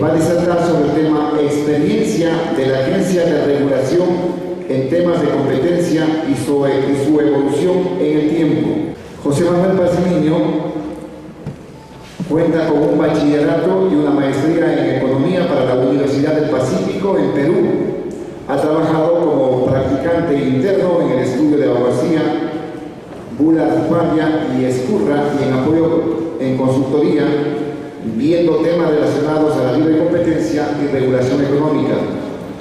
va a disertar sobre el tema experiencia de la Agencia de Regulación en temas de competencia y su evolución en el tiempo. José Manuel Pazmiño cuenta con un bachillerato y una maestría en Economía para la Universidad del Pacífico en Perú. Ha trabajado como practicante interno en el estudio de abogacía Bullard, Pavia y Escurra y en apoyo en consultoría, viendo temas relacionados a la libre competencia y regulación económica.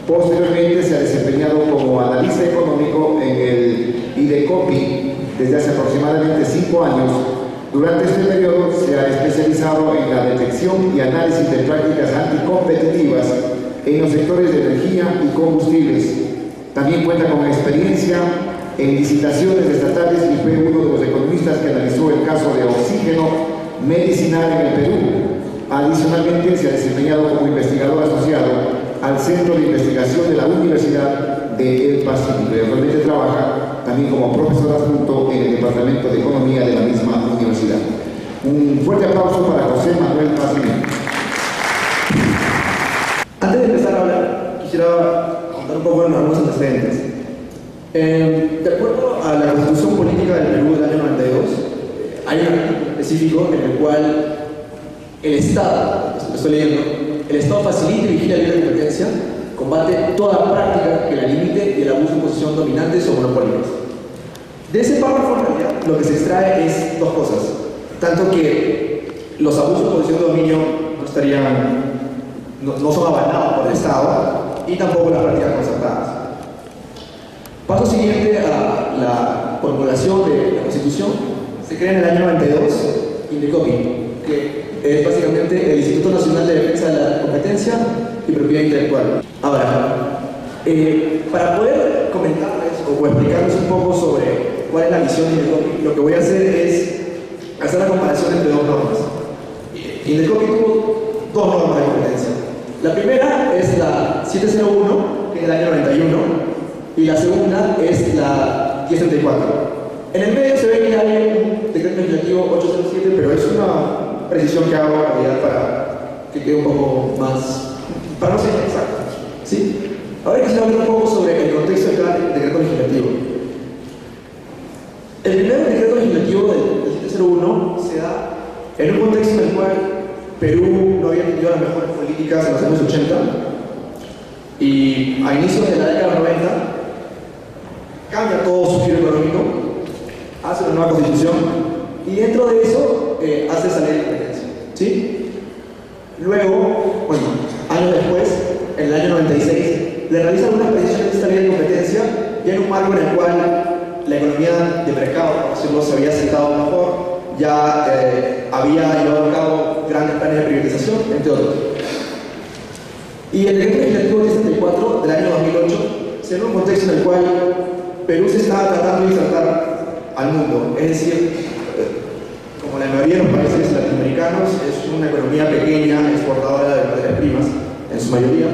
Posteriormente se ha desempeñado como analista económico en el IDECOPI desde hace aproximadamente 5 años. Durante este periodo se ha especializado en la detección y análisis de prácticas anticompetitivas en los sectores de energía y combustibles. También cuenta con experiencia en licitaciones estatales y fue uno de los economistas que analizó el caso de oxígeno medicinal en el Perú. Adicionalmente, se ha desempeñado como investigador asociado al Centro de Investigación de la Universidad del Pacífico y actualmente trabaja también como profesor adjunto en el Departamento de Economía de la misma universidad. Un fuerte aplauso para José Manuel Pazmiño. Antes de empezar a hablar, quisiera contar un poco de algunos antecedentes. De acuerdo a la Constitución Política del Perú del año 92, hay un artículo específico en el cual el Estado, lo estoy leyendo, el Estado facilita y vigila la libre competencia, combate toda práctica que la limite y el abuso de posición dominantes o monopólicas. De ese párrafo, en realidad, lo que se extrae es dos cosas. Tanto que los abusos de posición de dominio no son avalados por el Estado y tampoco las prácticas concertadas. Paso siguiente a la formulación de la Constitución. Se crea en el año 92 INDECOPI, que es básicamente el Instituto Nacional de Defensa de la Competencia y Propiedad Intelectual. Ahora, para poder comentarles o explicarles un poco sobre cuál es la visión de INDECOPI, lo que voy a hacer es hacer la comparación entre dos normas. INDECOPI tuvo dos normas de competencia. La primera es la 701, que es del año 91, y la segunda es la 1034. En el medio se ve que hay un decreto legislativo 807, pero es una precisión que hago en realidad para que quede un poco más, para no ser exacto, ¿sí? Ahora quisiera hablar un poco sobre el contexto de cada decreto legislativo. El primer decreto legislativo del 701 se da en un contexto en el cual Perú no había tenido las mejores políticas en los años 80 y a inicios de la década 90 cambia todo su giro económico, hace una nueva constitución y dentro de eso hace esa ley de competencia, ¿sí? Luego, bueno, años después, en el año 96, le realizan una precisiones de esta ley de competencia ya en un marco en el cual la economía de mercado, por decirlo, se había sentado mejor, ya había llevado a cabo grandes planes de privatización, entre otros. Y el decreto legislativo 1034 del año 2008 se da un contexto en el cual Perú se estaba tratando de insertar al mundo, es decir, como la mayoría de los países latinoamericanos, es una economía pequeña, exportadora de materias primas, en su mayoría,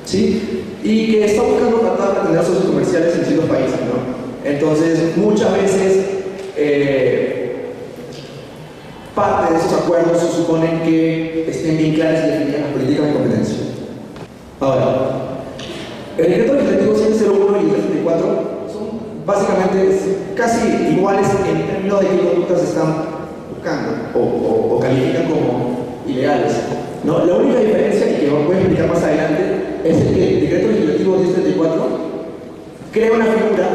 ¿sí? Y que está buscando tratar de tener socios comerciales en distintos países, ¿no? Entonces, muchas veces, parte de esos acuerdos se suponen que estén bien claras y definidas las políticas de competencia. Ahora, el decreto legislativo 701 y el 34 son básicamente casi iguales en términos de qué conductas están buscando o califican como ilegales, ¿no? La única diferencia, y que voy a explicar más adelante, es que el decreto legislativo 1034 crea una figura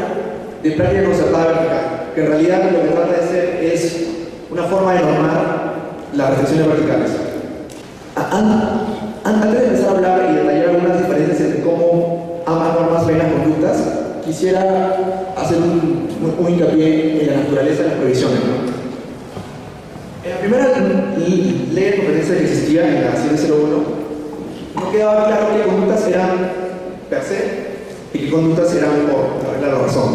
de práctica concertada vertical, que en realidad lo que trata de hacer es una forma de normar las restricciones verticales. Antes de empezar a hablar y detallar algunas diferencias entre cómo ambas normas ven las conductas, quisiera hacer un hincapié en la naturaleza de las prohibiciones, ¿no? En la primera ley de competencia que existía, en la 701, no quedaba claro qué conductas eran per se y qué conductas eran por la regla de la razón.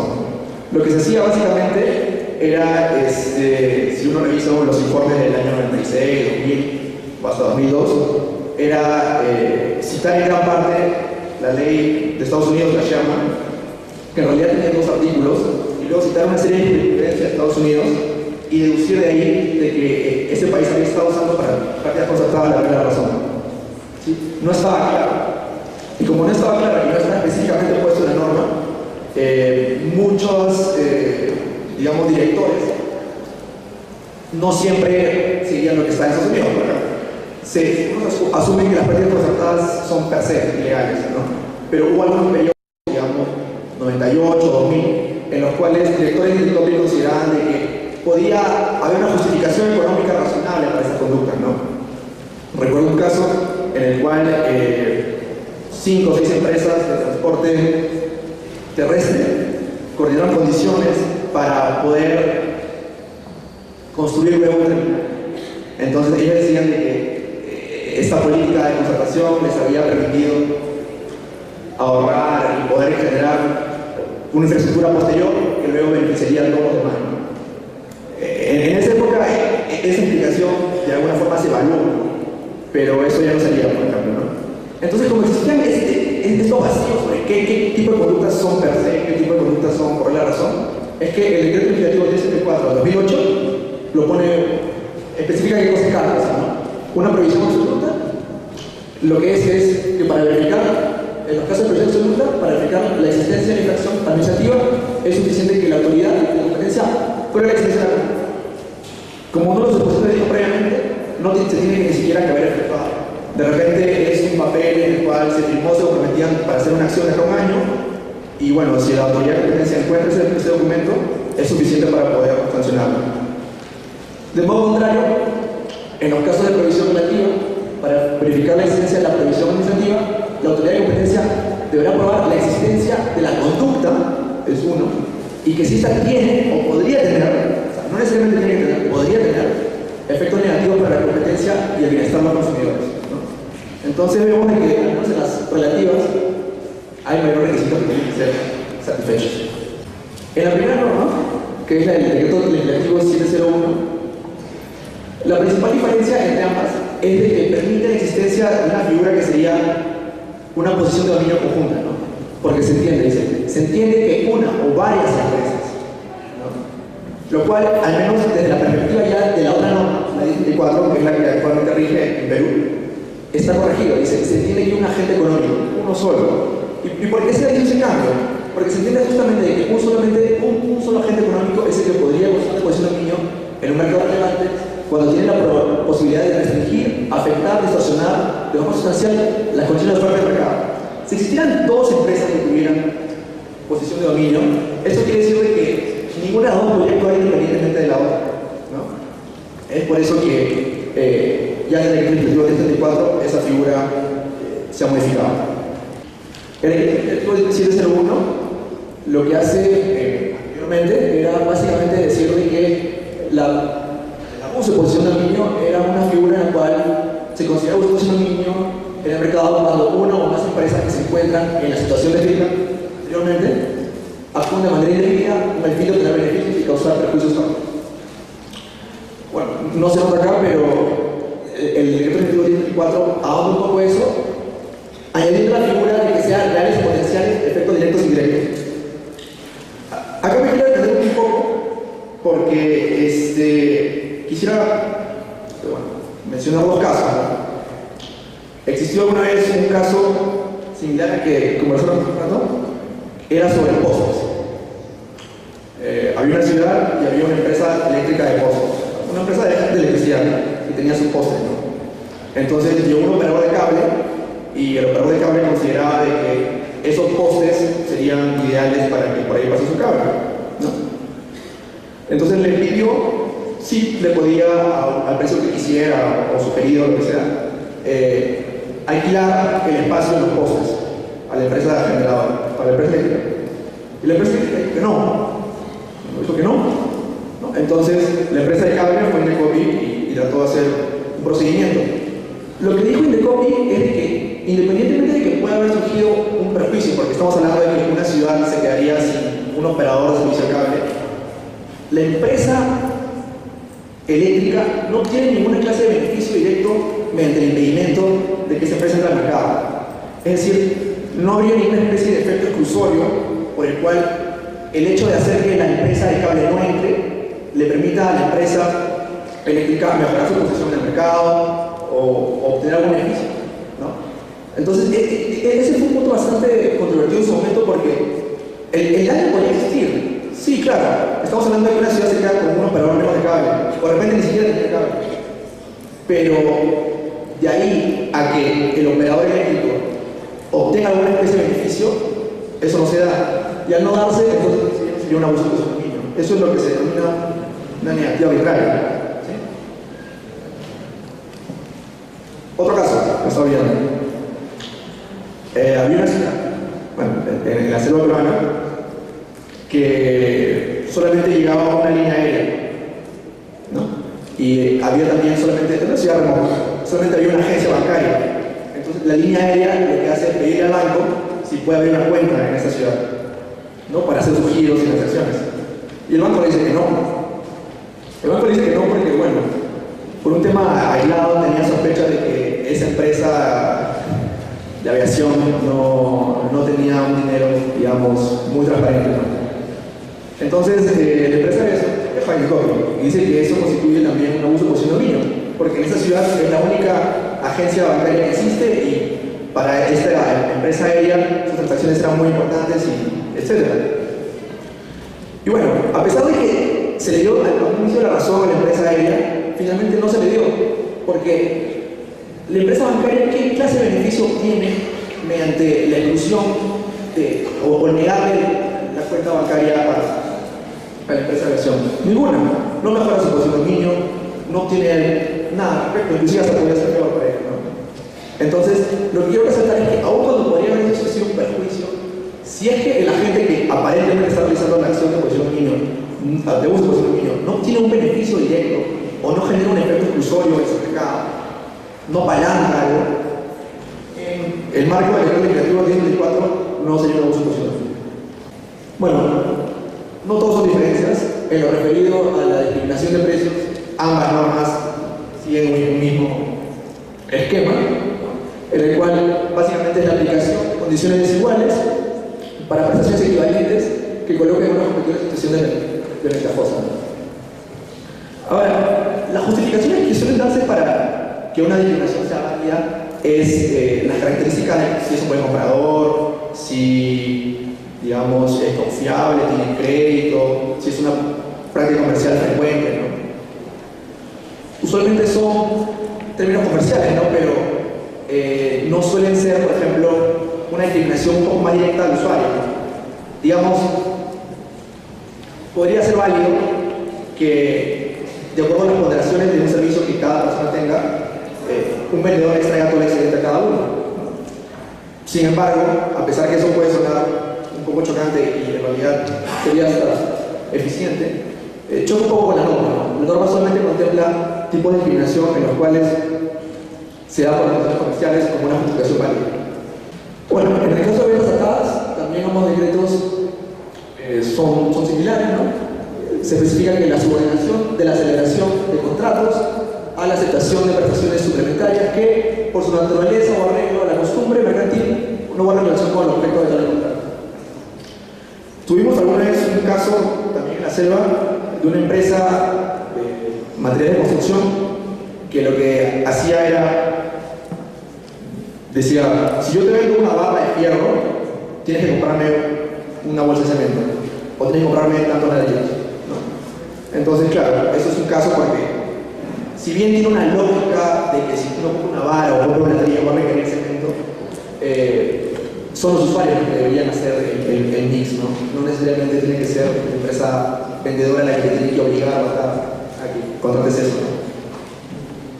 Lo que se hacía básicamente era, si uno revisa los informes del año 96, 2000 o hasta 2002, era citar en gran parte la ley de Estados Unidos, la Sherman, que en realidad tenía 2 artículos, y luego citar una serie de jurisprudencias de Estados Unidos y deducir de ahí de que ese país había estado usando para prácticas concertadas la regla de la razón. ¿sí? No estaba claro. Y como no estaba claro y no estaba específicamente puesto en la norma, muchos, digamos, directores no siempre seguían lo que está en Estados Unidos. Se asumen que las prácticas concertadas son per se ilegales, ¿no? Pero hubo algunos periodos, digamos, 98, 2000, en los cuales directores de Indecopy consideraban de que podía haber una justificación económica razonable para esa conducta, ¿no? Recuerdo un caso en el cual 5 o 6 empresas de transporte terrestre coordinaron condiciones para poder construir luego un terminal. Entonces ellos decían de que esta política de concertación les había permitido ahorrar y poder generar una infraestructura posterior que luego beneficiaría a todos los demás, ¿no? En esa época esa implicación de alguna forma se evaluó, pero eso ya no salía, por ejemplo, ¿no? Entonces, como existían estos vacíos sobre qué tipo de conductas son per se, qué tipo de conductas son por la razón, es que el decreto legislativo 1074 de 2008 lo pone, especifica qué cosas cargas, ¿no? Una previsión absoluta, lo que es que para verificar, en los casos de previsión absoluta, para verificar la existencia de la infracción administrativa, es suficiente que la autoridad de competencia pruebe la existencia de la conducta. Como uno de los expositores dijo previamente, no se tiene ni siquiera que haber efectuado. De repente es un papel en el cual se firmó, se comprometían para hacer una acción de un año, y bueno, si la autoridad de competencia encuentra ese documento, es suficiente para poder sancionarlo. De modo contrario, en los casos de previsión relativa, para verificar la existencia de la previsión administrativa, la autoridad de competencia deberá probar la existencia de la conducta, es uno, y que si esta tiene o podría tener, o sea, no necesariamente tiene que tener, podría tener efectos negativos para la competencia y el bienestar de los consumidores, ¿no? Entonces vemos de que, al menos en las relativas, hay mayor requisitos que tienen que ser satisfechos. En la primera norma, que es la del decreto legislativo 701, la principal diferencia entre ambas es de que permite la existencia de una figura que sería una posición de dominio conjunta, ¿no? Porque se entiende que una o varias empresas, ¿no? Lo cual, al menos desde la perspectiva ya de la otra norma, la 1024, que es la que actualmente rige en Perú, está corregido. Dice, se entiende que un agente económico, uno solo. ¿Y por qué se ha hecho ese cambio? Porque se entiende justamente de que un solo agente económico es el que podría gozar de posición de dominio en un mercado relevante cuando tiene la posibilidad de restringir, afectar, distorsionar de forma sustancial las condiciones de oferta del mercado. Si existieran dos empresas que tuvieran posición de dominio, eso quiere decir de que ninguna de las dos podría actuar independientemente de la otra, ¿no? Es por eso que ya en el decreto legislativo 1074 esa figura se ha modificado. El decreto 701 lo que hace anteriormente era básicamente decir de que el abuso de posición de dominio era una figura en la cual se considera abuso de posición de dominio en el mercado cuando una o más empresas que se encuentran en la situación descrita anteriormente actúan de manera indebida con el fin de obtener beneficios y causar perjuicios a otros. Bueno, no se nota acá, pero el decreto legislativo 1024 ahonda un poco eso, añadiendo la figura de que sean reales y potenciales efectos directos e indirectos. Acá me quiero detener un poco porque quisiera mencionar dos casos, ¿no? Existió alguna vez un caso similar al que conversamos hablando, era sobre postes. Había una ciudad y había una empresa eléctrica de postes, una empresa de electricidad que tenía sus postes, ¿no? Entonces llegó un operador de cable y el operador de cable consideraba de que esos postes serían ideales para que por ahí pase su cable, ¿no? Entonces le pidió si le podía, al precio que quisiera o sugerido, lo que sea, alquilar el espacio de los postes a la empresa generadora, a la empresa eléctrica. Y la empresa dijo que no, dijo que no. Entonces la empresa de cable fue Indecopy y trató de hacer un procedimiento. Lo que dijo Indecopy es de que, independientemente de que pueda haber surgido un perjuicio, porque estamos hablando de que una ciudad se quedaría sin un operador de servicio de cable, la empresa eléctrica no tiene ninguna clase de beneficio directo mediante el impedimento de que esa empresa entre al mercado. Es decir, no habría ninguna especie de efecto exclusorio por el cual el hecho de hacer que la empresa de cable no entre le permita a la empresa eléctrica mejorar su posición en el mercado o obtener algún beneficio, ¿no? Entonces, ese fue un punto bastante controvertido en su momento porque el daño podría existir. Sí, claro, estamos hablando de que una ciudad se queda con un operador lejos de cable, o de repente ni siquiera tiene cable. Pero de ahí a que el operador eléctrico obtenga alguna especie de beneficio, eso no se da. Y al no darse, entonces sería un abuso de su dominio. Eso es lo que se denomina una negativa arbitraria. ¿Sí? Otro caso que estaba viendo. Había una ciudad, bueno, en la selva peruana, que solamente llegaba una línea aérea, ¿no? Y había también solamente, en una ciudad remota, solamente había una agencia bancaria. Entonces la línea aérea lo que hace es pedirle al banco si puede abrir una cuenta en esa ciudad, ¿no? Para hacer sus giros y transacciones. Y el banco le dice que no. El banco le dice que no porque, bueno, por un tema aislado tenía sospecha de que esa empresa de aviación no tenía un dinero, digamos, muy transparente, ¿no? Entonces, la empresa de aviación es Fine y dice que eso constituye también un abuso de posición de dominio, porque en esa ciudad es la única agencia bancaria que existe y para esta empresa aérea sus transacciones eran muy importantes, y etc. Y bueno, a pesar de que se le dio al inicio la razón a la empresa aérea, finalmente no se le dio, porque la empresa bancaria, ¿qué clase de beneficio obtiene mediante la exclusión o negarle la cuenta bancaria a la empresa de aviación? Ninguna. No mejora su posición de dominio, no obtiene nada, inclusive hasta podría ser peor para él, ¿no? Entonces, lo que quiero resaltar es que aun cuando podría haber sido un perjuicio, si es que el agente que aparentemente está realizando la acción de posición de dominio, de uso de posición de dominio, no obtiene un beneficio directo o no genera un efecto exclusorio en su mercado, no palanca algo, en el marco del decreto legislativo 1024 no sería un abuso de posición de dominio. Bueno, no todos son diferencias. En lo referido a la discriminación de precios, ambas normas siguen un mismo esquema, en el cual básicamente es la aplicación de condiciones desiguales para prestaciones equivalentes que coloquen una competición de ventajosa. Ahora, las justificaciones que suelen darse para que una discriminación sea válida es las características de si es un buen comprador, si, digamos, es confiable, tiene crédito, si es una práctica comercial frecuente, ¿no? Usualmente son términos comerciales, ¿no? Pero no suelen ser, por ejemplo, una discriminación un poco más directa al usuario, ¿no? Digamos, podría ser válido que, de acuerdo a las ponderaciones de un servicio que cada persona tenga, un vendedor extraiga todo el excedente a cada uno, ¿no? Sin embargo, a pesar que eso puede sonar un poco chocante y en realidad sería hasta eficiente, choca un poco con la norma, ¿no? La norma solamente contempla tipos de discriminación en los cuales se da por las razones comerciales como una justificación válida. Bueno, en el caso de ventas atadas, también ambos decretos son similares, ¿no? Se especifica que la subordinación de la celebración de contratos a la aceptación de prestaciones suplementarias que, por su naturaleza o arreglo a la costumbre mercantil, no guardan relación con el objeto de tal contrato. Tuvimos alguna vez un caso también en la selva de una empresa de materiales de construcción que lo que hacía era, decía, si yo te vendo una barra de fierro, tienes que comprarme una bolsa de cemento o tienes que comprarme tantos ladrillos, ¿no? Entonces, claro, eso es un caso porque si bien tiene una lógica de que si uno compra una vara o compra una ladrillo va a requerir cemento, son los usuarios los que deberían hacer el mix, ¿no? No necesariamente tiene que ser la empresa vendedora la que tiene que obligar a que contrates eso, ¿no?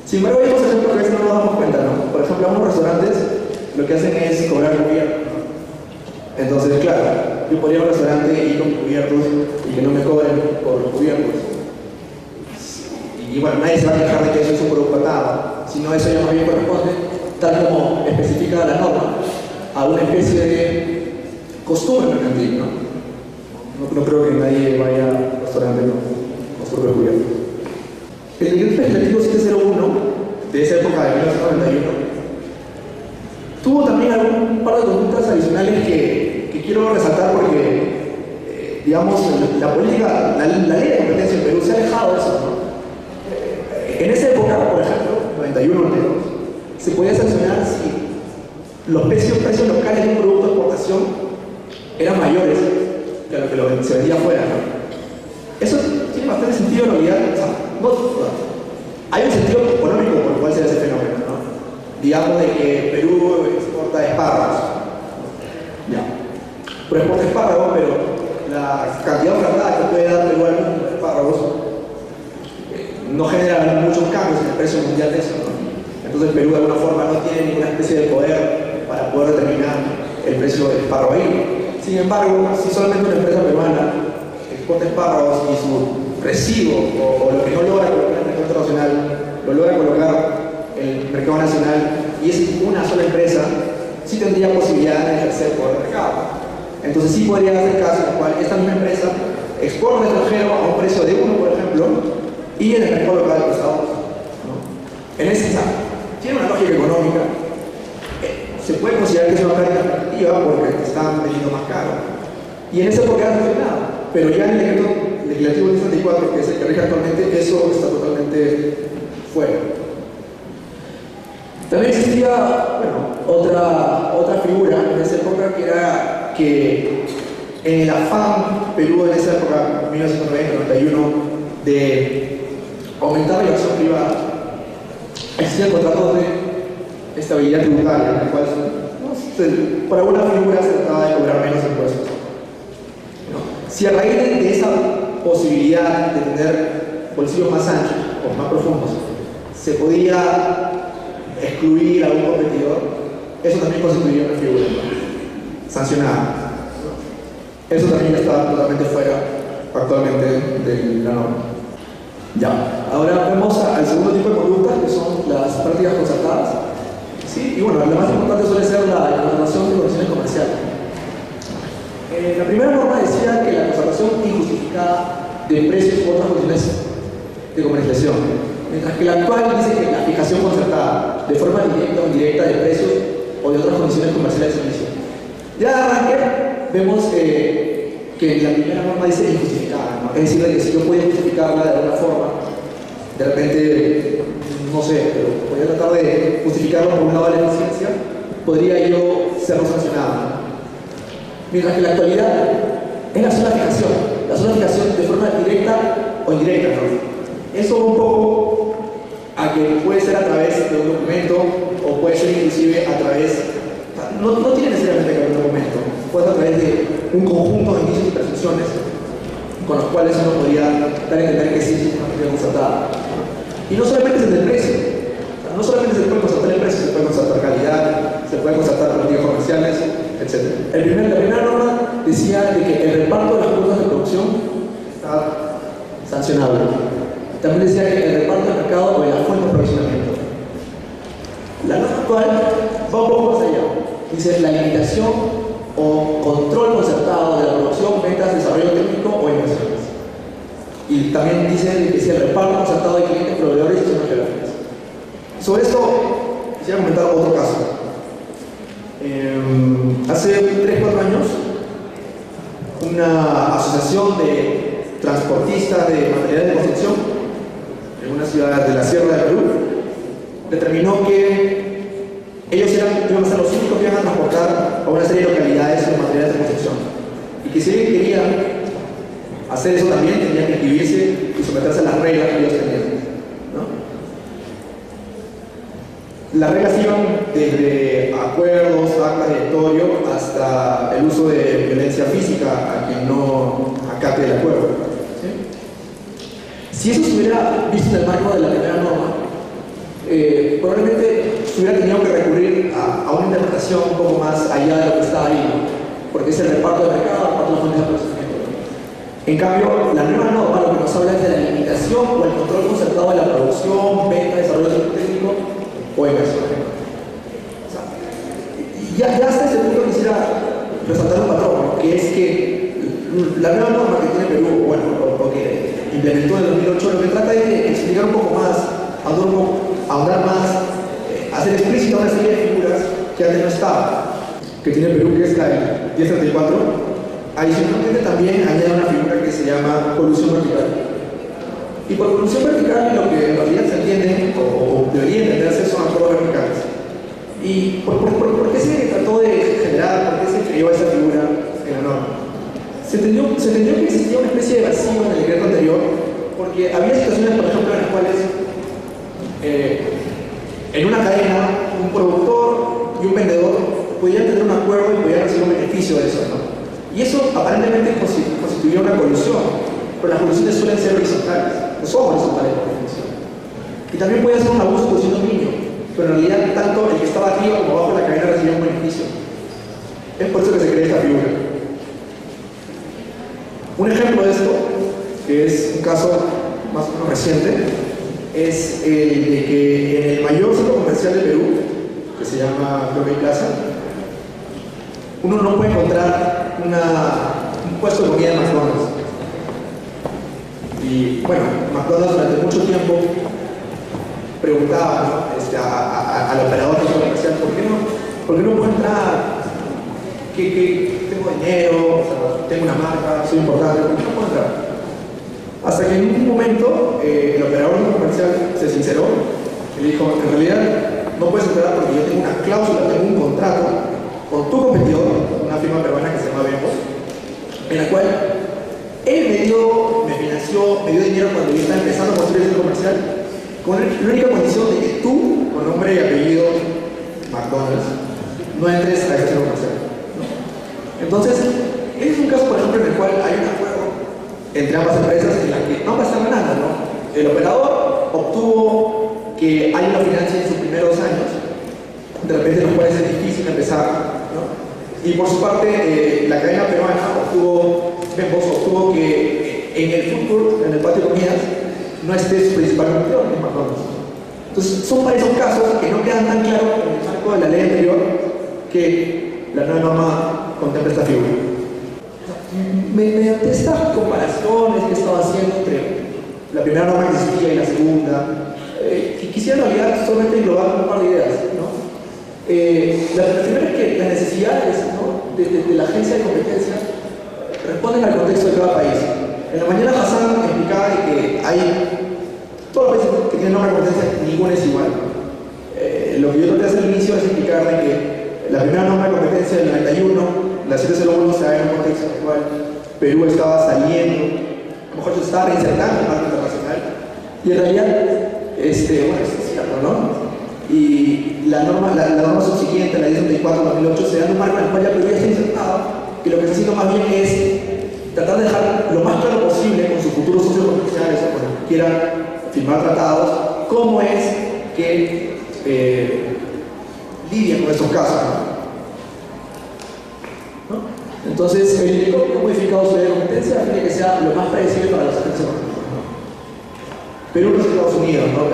Sin embargo, hay otros ejemplos que a veces no nos damos cuenta, ¿no? Por ejemplo, algunos restaurantes lo que hacen es cobrar cubiertos, ¿no? Entonces, claro, yo podría ir a un restaurante y ir con cubiertos y que no me cobren por los cubiertos. Y bueno, nadie se va a quejar de que eso es un producto atado, sino eso ya más bien corresponde, tal como especifica la norma, a una especie de costumbre mercantil, ¿no? No creo que nadie vaya al restaurante con su propio cubierto. El decreto legislativo 701 de esa época de 1991 tuvo también un par de conductas adicionales que quiero resaltar porque, digamos, la política, la ley de competencia en Perú se ha alejado de eso, ¿no? En esa época, por ejemplo, 91 92, se podía sancionar si los precios locales de un producto de exportación eran mayores que lo que se vendía afuera, ¿no? Eso tiene bastante sentido en realidad. O sea, hay un sentido económico por el cual se da ese fenómeno, ¿no? Digamos de que Perú exporta espárragos. Ya. Pero exporta espárragos, pero la cantidad ofertada que puede dar Perú a los espárragos no genera muchos cambios en el precio mundial de eso, ¿no? Entonces Perú de alguna forma no tiene ninguna especie de poder para poder determinar el precio del espárrago ahí. Sin embargo, si solamente una empresa peruana exporta espárragos y su residuo o lo que no logra colocar en el mercado internacional lo logra colocar en el mercado nacional y es una sola empresa, sí tendría posibilidad de ejercer poder de mercado. Entonces sí podría hacer caso en el cual esta misma empresa exporta al extranjero a un precio de 1, por ejemplo, y en el mercado local de Estados Unidos, ¿no? En ese caso, tiene una lógica económica. Se puede considerar que es una pérdida efectiva porque te están vendiendo más caro. Y en esa época era funcionado. Pero ya en el decreto legislativo 64, que es el que rige actualmente, eso está totalmente fuera. También existía, otra figura en esa época que era que en el afán Perú en esa época, 1990-91, de aumentar la inversión privada, existían contratos de estabilidad tributaria, en el cual por alguna figura se trataba de cobrar menos impuestos, ¿no? Si a raíz de esa posibilidad de tener bolsillos más anchos o más profundos se podía excluir a un competidor, eso también constituía una figura, ¿no?, sancionada. Eso también está totalmente fuera actualmente de la norma. Ya, ahora vemos al segundo tipo de conductas, que son las prácticas concertadas. Sí, y bueno, la más importante suele ser la concertación de condiciones comerciales. La primera norma decía que la concertación injustificada de precios u otras condiciones de comercialización, mientras que la actual dice que la fijación concertada de forma directa o indirecta de precios o de otras condiciones comerciales de servicio. Ya de arranque vemos que la primera norma dice injustificada, ¿no? Es decir, que si yo podía justificarla de alguna forma, de repente, no sé, pero podría tratar de justificarlo por una doble eficiencia, podría yo ser sancionado, ¿no? Mientras que en la actualidad es la sola fijación de forma directa o indirecta, ¿no? Eso un poco a que puede ser a través de un documento o puede ser inclusive a través, no tiene necesariamente que haber un documento, puede ser a través de un conjunto de indicios y presunciones con los cuales uno podría dar a entender que sí es una práctica concertada. Y no solamente es el precio, no solamente se puede concertar el precio, se puede concertar calidad, se puede concertar prácticas comerciales, etc. La primera norma decía de que el reparto de las cuotas de producción está sancionable. También decía que el reparto del mercado o de la fuente de aprovisionamiento. La norma actual va un poco más allá. Dice la limitación o control concertado de la producción, ventas, desarrollo técnico o inversiones. Y también dice que si el reparto concertado de clientes, proveedores y zonas geográficas. Sobre esto quisiera comentar otro caso. Hace 3-4 años, una asociación de transportistas de materiales de construcción en una ciudad de la Sierra de Perú determinó que ellos iban a ser los únicos que iban a transportar a una serie de localidades los materiales de construcción, y que si alguien quería hacer eso también tenía que inscribirse y someterse a las reglas que ellos tenían, ¿no? Las reglas iban desde acuerdos, actas de directorio, hasta el uso de violencia física a quien no acate el acuerdo, ¿sí? Si eso se hubiera visto en el marco de la primera norma, probablemente se hubiera tenido que recurrir a una interpretación un poco más allá de lo que está ahí, ¿no? Porque es el reparto del mercado, el reparto de las fuentes de aprovisionamiento. En cambio, la nueva norma lo que nos habla es de la limitación o el control concertado de la producción, venta, desarrollo técnico o inversión. O sea, ya hasta ese punto quisiera resaltar un patrón, ¿no? Que es que la nueva norma que tiene Perú, o que implementó en el 2008, lo que trata es de explicar un poco más, ahondar más, hacer explícita una serie de figuras que antes no estaban, que tiene Perú, que es la 1034. Adicionalmente también añade una figura que se llama colusión vertical. Y por colusión vertical lo que en realidad se entiende, o debería entenderse, son acuerdos verticales. ¿Y por qué se trató de generar, por qué se creó esa figura en la norma? Se entendió que existía una especie de vacío en el decreto anterior, porque había situaciones, por ejemplo, en las cuales en una cadena un productor y un vendedor podían tener un acuerdo y podían recibir un beneficio de eso, ¿no? Y eso aparentemente constituía una colusión, pero las colusiones suelen ser horizontales, no son horizontales por definición. Y también puede ser un abuso de un dominio, pero en realidad tanto el que estaba arriba como abajo de la cadena recibía un beneficio. Es por eso que se crea esta figura. Un ejemplo de esto, que es un caso más o menos reciente, es el de que en el mayor centro comercial de Perú, que se llama Florey Plaza, uno no puede encontrar un puesto de comida de McDonald's. Y bueno, McDonald's durante mucho tiempo preguntaba, ¿no? al operador del centro comercial, ¿por qué no puedo entrar? Que tengo dinero, o sea, tengo una marca, soy importante, ¿por qué no puedo entrar? Hasta que en un momento el operador comercial se sinceró y le dijo, en realidad no puedes entrar porque yo tengo una cláusula, tengo un contrato con tu competidor, una firma peruana que se llama Bembos, en la cual él me financió, me dio dinero cuando yo estaba empezando a construir el centro comercial, con la única condición de que tú, con nombre y apellido McDonald's, no entres a ese centro comercial. Entonces, este es un caso, por ejemplo, en el cual hay un acuerdo entre ambas empresas en la que ambas están ganando, ¿no? El operador obtuvo que hay una financia en sus primeros años, de repente nos puede ser difícil empezar, ¿no? Y por su parte, la cadena peruana obtuvo que en el futuro, en el patio de comidas, no esté su principal competidor, que es McDonald's. Entonces, son para esos casos que no quedan tan claros en el marco de la ley anterior que la nueva norma contempla esta figura. Mediante estas comparaciones que he estado haciendo entre la primera norma que existía y la segunda, quisiera en realidad solamente englobar un par de ideas, ¿no? La primera es que las necesidades, ¿no? de la agencia de competencia responden al contexto de cada país. En la mañana Hassan explicaba que todos los países que tienen norma de competencia, ninguno es igual. Lo que yo traté de hacer al inicio es explicar de que la primera norma de competencia del 91, la 701, se da en un contexto en el cual Perú estaba saliendo, a lo mejor se estaba reinsertando en el marco internacional, y en realidad, bueno, es cierto, ¿no? Y la norma subsiguiente, la 1034-2008, se da en un marco en el cual ya Perú ya está insertado, y lo que está haciendo más bien es tratar de dejar lo más claro posible con sus futuros socios comerciales o con los que quieran firmar tratados, cómo es que lidian con estos casos, ¿no? Entonces, el helicóptero modificado de competencia tiene que sea lo más predecible para los agentes económicos, ¿no? Perú no es Estados Unidos, ¿no?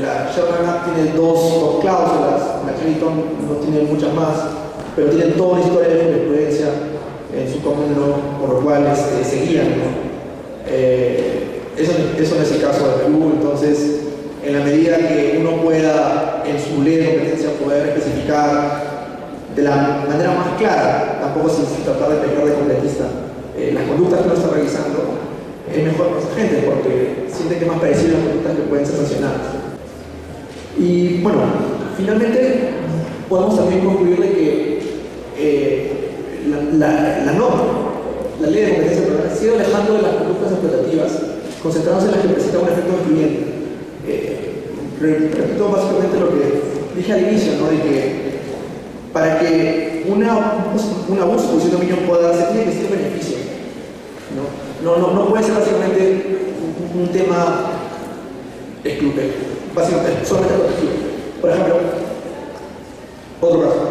La Sherman Act tiene dos cláusulas, la Clinton no tiene muchas más, pero tienen toda una historia de jurisprudencia en su common law, por lo cual seguían, ¿no? Eso no es el caso de Perú. Entonces, en la medida que uno pueda en su ley de competencia poder especificar de la manera más clara, tampoco sin tratar de pecar de completista, las conductas que uno está realizando, es mejor para esa gente porque siente que es más parecido a las conductas que pueden ser sancionadas. Y bueno, finalmente podemos también concluir de que la norma, la ley de competencia peruana, se ha ido alejando de las conductas explotativas, concentrándose en las que presentan un efecto excluyente. Repito básicamente lo que dije al inicio, ¿no? De que para que un abuso de posición de dominio pueda darse, tiene que ser beneficio, ¿no? No puede ser básicamente un tema excluyente, básicamente solamente protectivo. Por ejemplo, otro caso.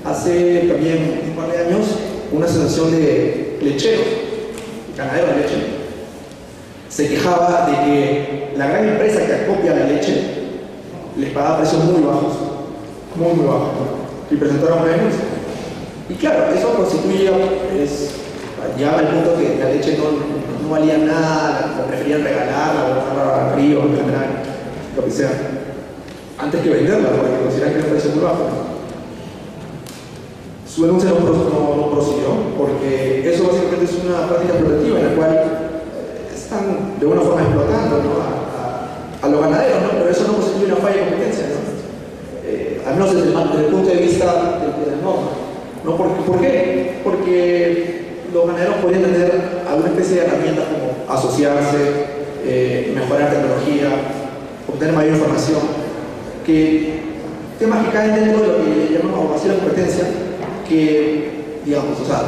Hace también un par de años, una asociación de lecheros, ganaderos de leche, se quejaba de que la gran empresa que acopia la leche les pagaba precios muy bajos, muy bajos, ¿no? Y presentaron una denuncia. Y claro, eso constituye, llegaba al punto que la leche no valía nada, la preferían regalarla o dejarla al río, en general, lo que sea, antes que venderla, porque consideran que era un precio muy bajo, ¿no? Su denuncia no prosiguió, porque eso básicamente es una práctica explotativa en la cual están de alguna forma explotando, ¿no? a los ganaderos, ¿no? Pero eso no constituye una falla de competencia, ¿no? al menos desde el punto de vista de la norma. ¿No? ¿Por qué? Porque los ganaderos podrían tener alguna especie de herramientas como asociarse, mejorar tecnología, obtener mayor información, temas que caen dentro de lo que llamamos abogacía de competencia, que, digamos, o sea,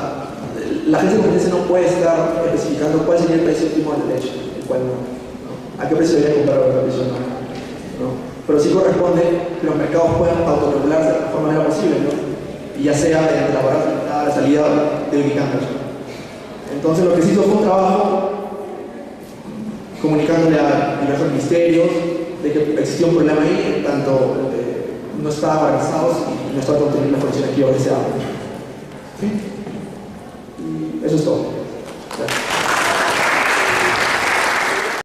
la agencia de competencia no puede estar especificando cuál sería el precio óptimo de la leche, el cual no. ¿A qué precio debería comprar o a qué precio no? Pero sí corresponde que los mercados puedan autorregularse de la mejor manera posible, ¿no? Y ya sea mediante la barra limitada, la salida de unicambios. Entonces lo que se hizo fue un trabajo comunicándole a diversos ministerios de que existía un problema ahí, en tanto no estaban organizados y no estaban obteniendo la información que yo deseaba. ¿Sí? Y eso es todo.